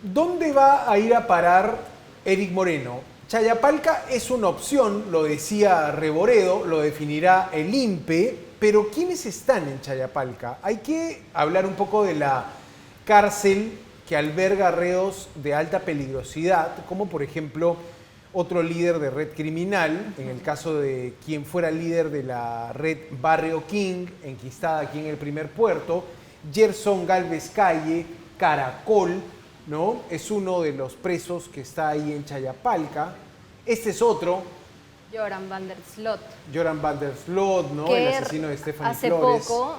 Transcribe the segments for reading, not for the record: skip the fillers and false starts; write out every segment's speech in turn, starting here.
¿Dónde va a ir a parar Eric Moreno? Chayapalca es una opción, lo decía Reboredo, lo definirá el INPE, pero ¿quiénes están en Chayapalca? Hay que hablar un poco de la cárcel que alberga reos de alta peligrosidad, como por ejemplo otro líder de red criminal, en el caso de quien fuera líder de la red Barrio King, enquistada aquí en el Primer Puerto, Gerson Galvez Calle, Caracol, ¿no? Es uno de los presos que está ahí en Chayapalca. Este es otro. Joran van der Slot. Joran van der Slot, ¿no? Que el asesino de Stephanie hace Flores. poco,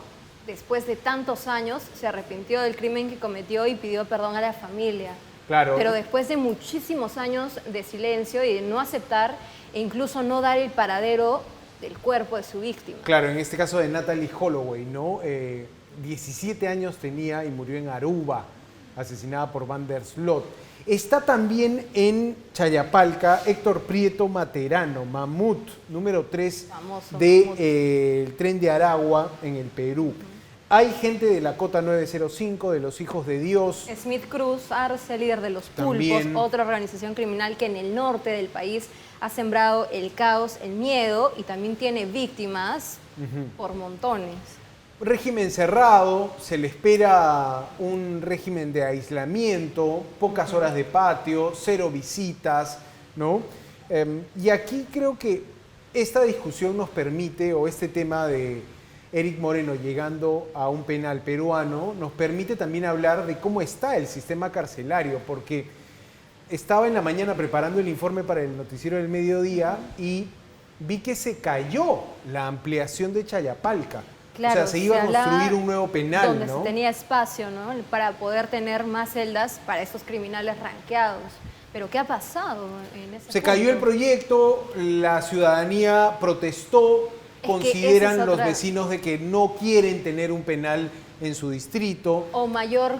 después de tantos años, se arrepintió del crimen que cometió y pidió perdón a la familia. Claro. Pero después de muchísimos años de silencio y de no aceptar e incluso no dar el paradero del cuerpo de su víctima. Claro, en este caso de Natalie Holloway, ¿no? 17 años tenía y murió en Aruba, asesinada por Van der Slot. Está también en Chayapalca Héctor Prieto Materano, Mamut, número 3 del tren de Aragua en el Perú. Hay gente de la Cota 905, de los Hijos de Dios. Smith Cruz Arce, líder de los Pulpos, También. otra organización criminal que en el norte del país ha sembrado el caos, el miedo y también tiene víctimas por montones. Régimen cerrado, se le espera un régimen de aislamiento, pocas horas de patio, 0 visitas, ¿no? Y aquí creo que esta discusión nos permite, o este tema de Eric Moreno llegando a un penal peruano, nos permite también hablar de cómo está el sistema carcelario, porque estaba en la mañana preparando el informe para el noticiero del mediodía y vi que se cayó la ampliación de Chayapalca. Claro, o sea, se iba a construir un nuevo penal, donde ¿no? se tenía espacio, ¿no? Para poder tener más celdas para estos criminales ranqueados. Pero ¿qué ha pasado en ese Se punto? cayó el proyecto, la ciudadanía protestó, consideran los vecinos de que no quieren tener un penal en su distrito. O mayor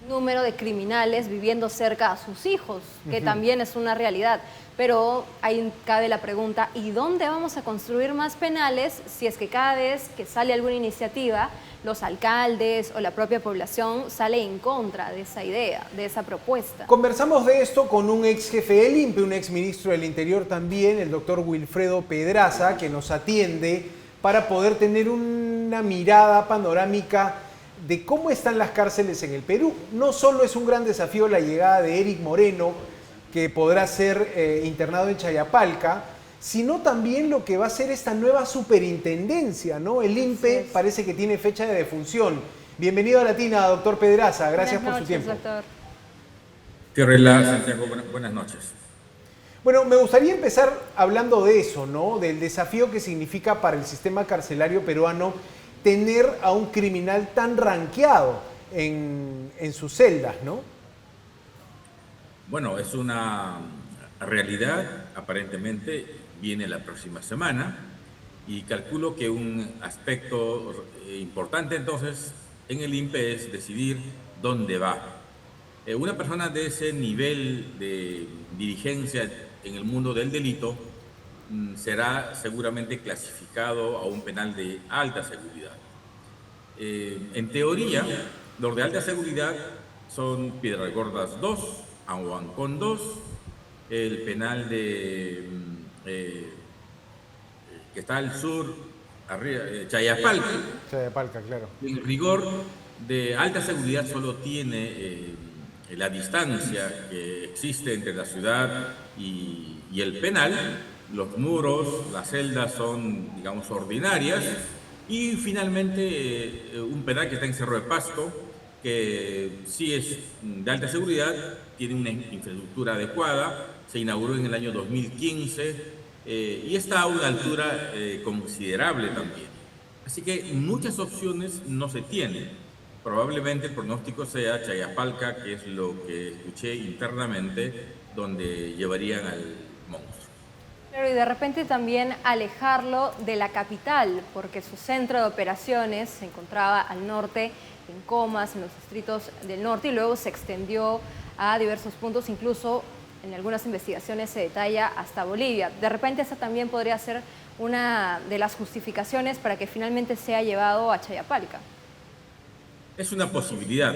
número de criminales viviendo cerca a sus hijos, que también es una realidad. Pero ahí cabe la pregunta, ¿y dónde vamos a construir más penales si es que cada vez que sale alguna iniciativa, los alcaldes o la propia población sale en contra de esa idea, de esa propuesta? Conversamos de esto con un ex jefe del INPE, un ex ministro del Interior también, el doctor Wilfredo Pedraza, que nos atiende para poder tener una mirada panorámica de cómo están las cárceles en el Perú. No solo es un gran desafío la llegada de Eric Moreno, que podrá ser internado en Chayapalca, sino también lo que va a ser esta nueva superintendencia, ¿no? El INPE parece que tiene fecha de defunción. Bienvenido a Latina, doctor Pedraza. Gracias por su tiempo. Doctor. Fiorella, Santiago, buenas noches. Bueno, me gustaría empezar hablando de eso, ¿no? Del desafío que significa para el sistema carcelario peruano tener a un criminal tan ranqueado en sus celdas, ¿no? Bueno, es una realidad, aparentemente viene la próxima semana y calculo que un aspecto importante entonces en el INPE es decidir dónde va. Una persona de ese nivel de dirigencia en el mundo del delito será seguramente clasificado a un penal de alta seguridad. En teoría, los de alta seguridad son Piedragordas 2, Ahuancón 2, el penal de que está al sur, arriba, Chayapalca. Chayapalca, claro. En rigor de alta seguridad solo tiene la distancia que existe entre la ciudad y el penal. Los muros, las celdas son, digamos, ordinarias. Y finalmente un penal que está en Cerro de Pasco, que sí es de alta seguridad, tiene una infraestructura adecuada, se inauguró en el año 2015 y está a una altura considerable también. Así que muchas opciones no se tienen. Probablemente el pronóstico sea Chayapalca, que es lo que escuché internamente, donde llevarían al monstruo. Claro, y de repente también alejarlo de la capital, porque su centro de operaciones se encontraba al norte, en Comas, en los distritos del norte, y luego se extendió a diversos puntos, incluso en algunas investigaciones se detalla hasta Bolivia. De repente esa también podría ser una de las justificaciones para que finalmente sea llevado a Chayapalca. Es una posibilidad.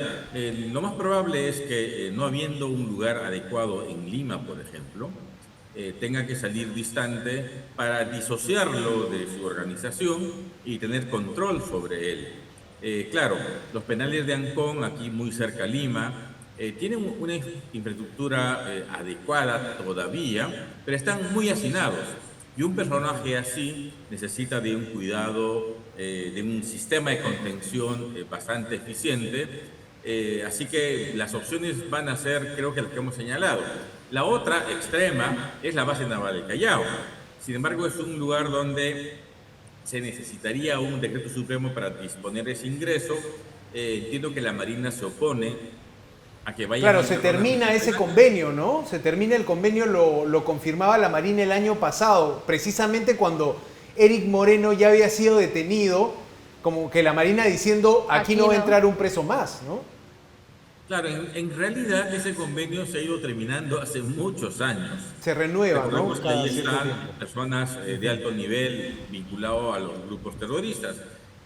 Lo más probable es que no habiendo un lugar adecuado en Lima, por ejemplo, tenga que salir distante para disociarlo de su organización y tener control sobre él. Claro, los penales de Ancón, aquí muy cerca a Lima, tienen una infraestructura adecuada todavía, pero están muy hacinados. Y un personaje así necesita de un cuidado, de un sistema de contención bastante eficiente. Así que las opciones van a ser, creo que las que hemos señalado. La otra extrema es la base naval del Callao. Sin embargo, es un lugar donde se necesitaría un decreto supremo para disponer de ese ingreso. Entiendo que la Marina se opone a que vaya. Claro, se termina ese convenio, ¿no? Se termina el convenio, lo confirmaba la Marina el año pasado, precisamente cuando Eric Moreno ya había sido detenido, como que la Marina diciendo, aquí no va a entrar un preso más, ¿no? Claro, en realidad ese convenio se ha ido terminando hace muchos años. Se renueva, ¿no? Recordemos que ahí están personas de alto nivel vinculados a los grupos terroristas.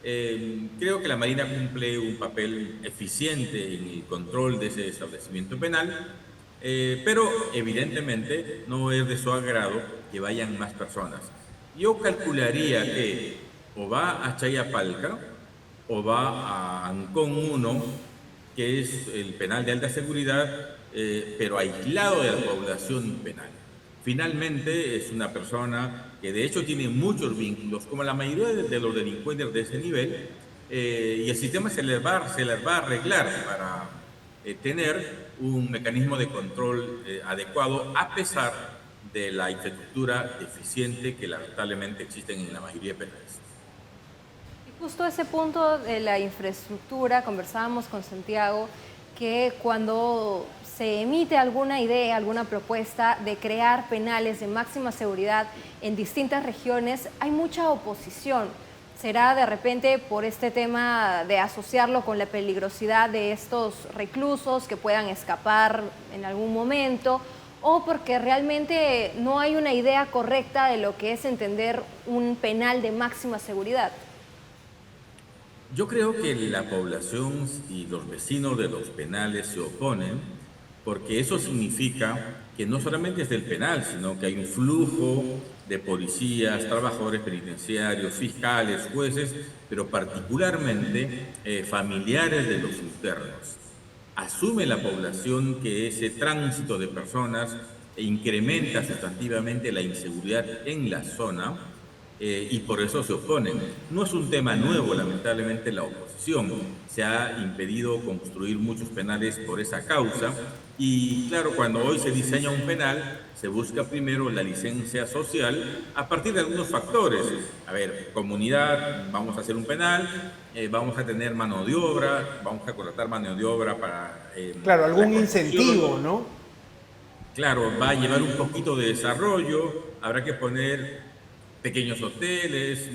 Creo que la Marina cumple un papel eficiente en el control de ese establecimiento penal, pero evidentemente no es de su agrado que vayan más personas. Yo calcularía que o va a Chayapalca o va a Ancón 1, que es el penal de alta seguridad, pero aislado de la población penal. Finalmente es una persona que de hecho tiene muchos vínculos, como la mayoría de los delincuentes de ese nivel, y el sistema se les va a arreglar para tener un mecanismo de control adecuado, a pesar de la infraestructura deficiente que lamentablemente existen en la mayoría de penales. Justo ese punto de la infraestructura, conversábamos con Santiago, que cuando se emite alguna idea, alguna propuesta de crear penales de máxima seguridad en distintas regiones, hay mucha oposición. ¿Será de repente por este tema de asociarlo con la peligrosidad de estos reclusos que puedan escapar en algún momento, o porque realmente no hay una idea correcta de lo que es entender un penal de máxima seguridad? Yo creo que la población y los vecinos de los penales se oponen porque eso significa que no solamente es del penal, sino que hay un flujo de policías, trabajadores penitenciarios, fiscales, jueces, pero particularmente familiares de los internos. Asume la población que ese tránsito de personas incrementa sustantivamente la inseguridad en la zona, y por eso se oponen. No es un tema nuevo, lamentablemente, la oposición. Se ha impedido construir muchos penales por esa causa y claro, cuando hoy se diseña un penal, se busca primero la licencia social a partir de algunos factores. A ver, comunidad, vamos a hacer un penal, vamos a tener mano de obra, vamos a contratar mano de obra para... claro, algún incentivo, ¿no? Claro, va a llevar un poquito de desarrollo, habrá que poner pequeños hoteles,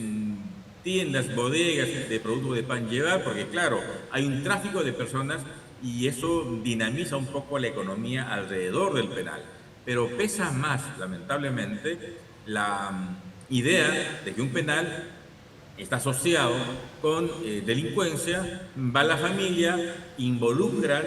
tiendas, bodegas de productos de pan llevar, porque claro, hay un tráfico de personas y eso dinamiza un poco la economía alrededor del penal. Pero pesa más, lamentablemente, la idea de que un penal está asociado con delincuencia, va la familia, involucran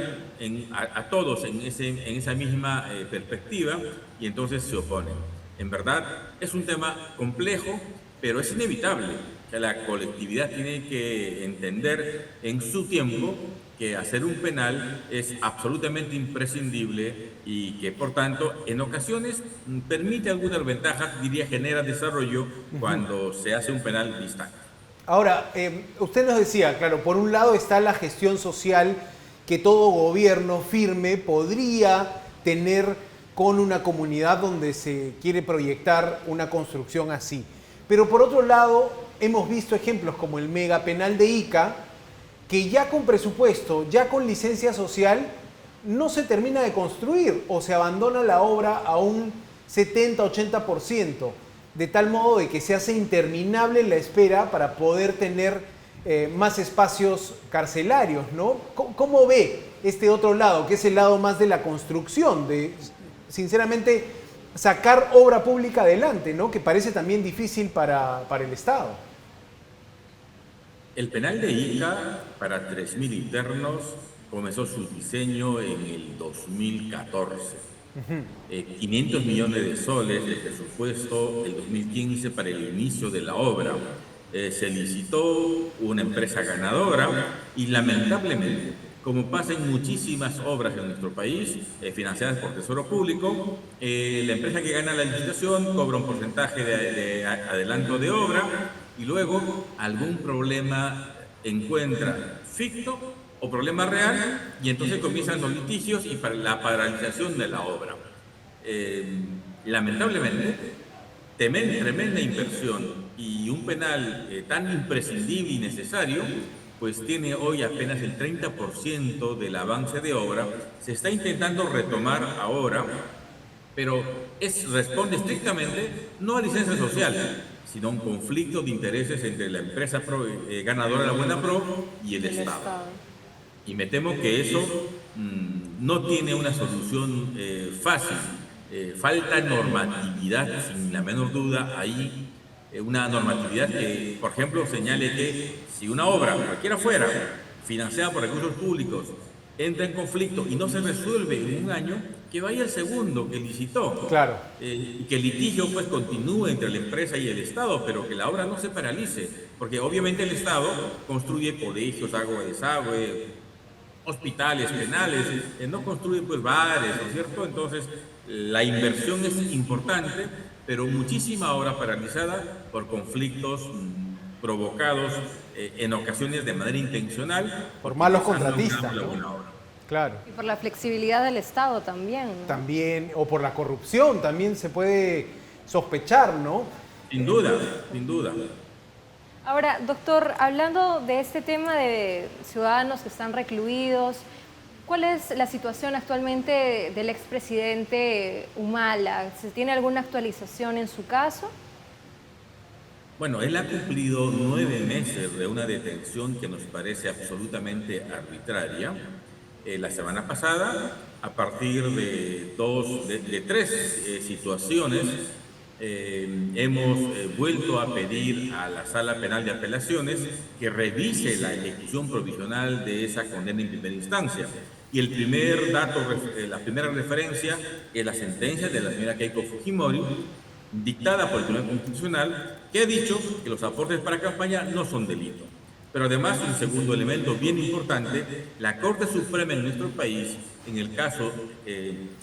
a todos en esa misma perspectiva y entonces se oponen. En verdad, es un tema complejo, pero es inevitable que la colectividad tiene que entender en su tiempo que hacer un penal es absolutamente imprescindible y que, por tanto, en ocasiones permite algunas ventajas, diría, genera desarrollo cuando se hace un penal distante. Ahora, usted nos decía, claro, por un lado está la gestión social que todo gobierno firme podría tener con una comunidad donde se quiere proyectar una construcción así. Pero por otro lado, hemos visto ejemplos como el megapenal de Ica, que ya con presupuesto, ya con licencia social, no se termina de construir o se abandona la obra a un 70-80%, de tal modo de que se hace interminable la espera para poder tener más espacios carcelarios, ¿no? ¿Cómo ve este otro lado, que es el lado más de la construcción, de sinceramente sacar obra pública adelante, ¿no? Que parece también difícil para el Estado? El penal de Ica para 3.000 internos comenzó su diseño en el 2014. 500 millones de soles de presupuesto el 2015 para el inicio de la obra. Se licitó una empresa ganadora y lamentablemente, como pasa en muchísimas obras en nuestro país, financiadas por Tesoro Público, la empresa que gana la licitación cobra un porcentaje de adelanto de obra y luego algún problema encuentra ficto o problema real y entonces comienzan los litigios y para la paralización de la obra. Lamentablemente, tremenda inversión y un penal tan imprescindible y necesario, pues tiene hoy apenas el 30% del avance de obra. Se está intentando retomar ahora, pero responde estrictamente no a licencia social, sino a un conflicto de intereses entre la empresa ganadora de la Buena Pro y el Estado. Y me temo que eso no tiene una solución fácil. Falta normatividad, sin la menor duda, ahí una normatividad que, por ejemplo, señale que si una obra, cualquiera fuera, financiada por recursos públicos, entra en conflicto y no se resuelve en un año, que vaya el segundo que licitó. Claro. Y que el litigio pues continúe entre la empresa y el Estado, pero que la obra no se paralice, porque obviamente el Estado construye colegios, agua de desagüe, hospitales, penales, no construye pues bares, ¿no es cierto? Entonces, la inversión es importante, pero muchísima obra paralizada por conflictos provocados en ocasiones de manera intencional. Por malos contratistas, ¿no? Claro. Y por la flexibilidad del Estado también, ¿no? También, o por la corrupción, también se puede sospechar, ¿no? Sin duda, sin duda. Ahora, doctor, hablando de este tema de ciudadanos que están recluidos, ¿cuál es la situación actualmente del expresidente Humala? ¿Se tiene alguna actualización en su caso? Bueno, él ha cumplido 9 meses de una detención que nos parece absolutamente arbitraria. La semana pasada, a partir de tres situaciones, hemos vuelto a pedir a la Sala Penal de Apelaciones que revise la ejecución provisional de esa condena en primera instancia. Y el primer dato, la primera referencia es la sentencia de la señora Keiko Fujimori, dictada por el Tribunal Constitucional, que ha dicho que los aportes para campaña no son delito. Pero además, un segundo elemento bien importante, la Corte Suprema en nuestro país, en el caso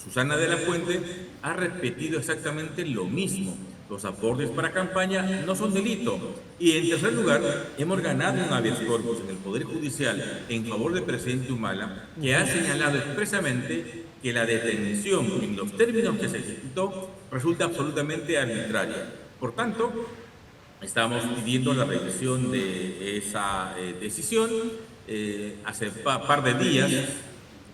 Susana de la Puente, ha repetido exactamente lo mismo. Los aportes para campaña no son delito. Y en tercer lugar, hemos ganado un habeas corpus en el Poder Judicial en favor del presidente Humala, que ha señalado expresamente que la detención en los términos que se ejecutó resulta absolutamente arbitraria. Por tanto, estamos pidiendo la revisión de esa decisión. Hace par de días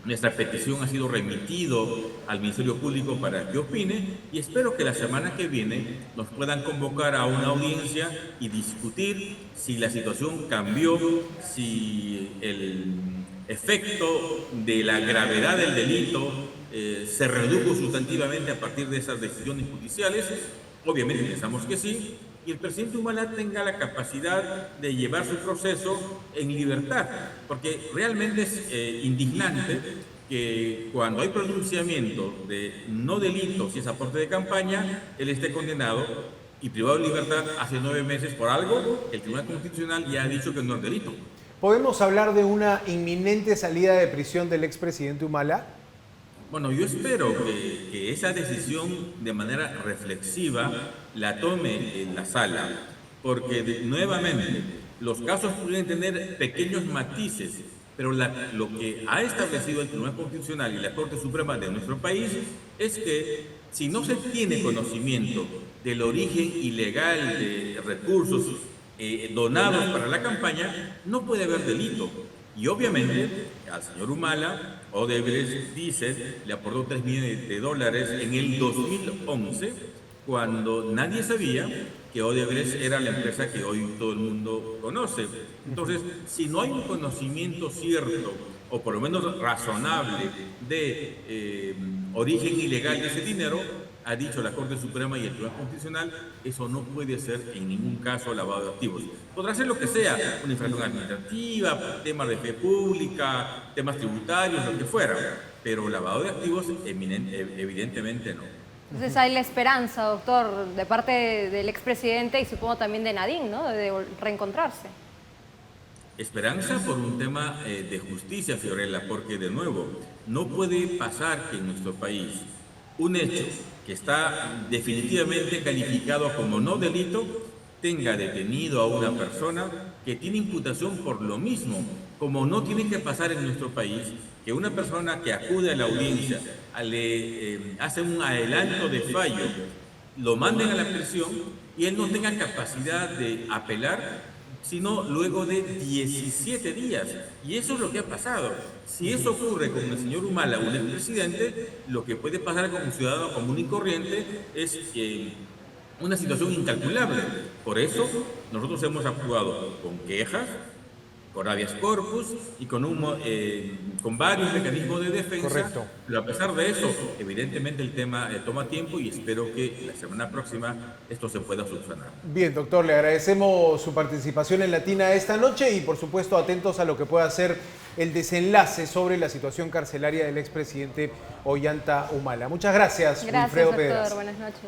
nuestra petición ha sido remitido al Ministerio Público para que opine y espero que la semana que viene nos puedan convocar a una audiencia y discutir si la situación cambió, si el efecto de la gravedad del delito se redujo sustantivamente a partir de esas decisiones judiciales. Obviamente pensamos que sí, y el presidente Humala tenga la capacidad de llevar su proceso en libertad, porque realmente es indignante que cuando hay pronunciamiento de no delito si es aporte de campaña, él esté condenado y privado de libertad hace 9 meses por algo, el Tribunal Constitucional ya ha dicho que no es delito. ¿Podemos hablar de una inminente salida de prisión del expresidente Humala? Bueno, yo espero que esa decisión de manera reflexiva la tome en la sala, porque nuevamente los casos pueden tener pequeños matices, pero lo que ha establecido el Tribunal Constitucional y la Corte Suprema de nuestro país es que si no se tiene conocimiento del origen ilegal de recursos donados para la campaña, no puede haber delito. Y obviamente al señor Humala, Odebrecht, dice, le aportó $3 millones en el 2011, cuando nadie sabía que Odebrecht era la empresa que hoy todo el mundo conoce. Entonces, si no hay un conocimiento cierto, o por lo menos razonable, de origen ilegal de ese dinero, ha dicho la Corte Suprema y el Tribunal Constitucional, eso no puede ser en ningún caso lavado de activos. Podrá ser lo que sea, una infracción administrativa, temas de fe pública, temas tributarios, lo que fuera, pero lavado de activos evidentemente no. Entonces hay la esperanza, doctor, de parte del expresidente y supongo también de Nadine, ¿no? De reencontrarse. Esperanza por un tema de justicia, Fiorella, porque de nuevo, no puede pasar que en nuestro país un hecho que está definitivamente calificado como no delito tenga detenido a una persona que tiene imputación por lo mismo, como no tiene que pasar en nuestro país que una persona que acude a la audiencia le hace un adelanto de fallo, lo manden a la prisión y él no tenga capacidad de apelar sino luego de 17 días. Y eso es lo que ha pasado. Si eso ocurre con el señor Humala, un expresidente, lo que puede pasar con un ciudadano común y corriente es una situación incalculable. Por eso nosotros hemos actuado con quejas, con habeas corpus y con varios mecanismos de defensa. Correcto. Pero a pesar de eso, evidentemente el tema toma tiempo y espero que la semana próxima esto se pueda solucionar. Bien, doctor, le agradecemos su participación en Latina esta noche y por supuesto atentos a lo que pueda ser el desenlace sobre la situación carcelaria del expresidente Ollanta Humala. Muchas gracias, Gracias, Wilfredo doctor. Pedras. Buenas noches.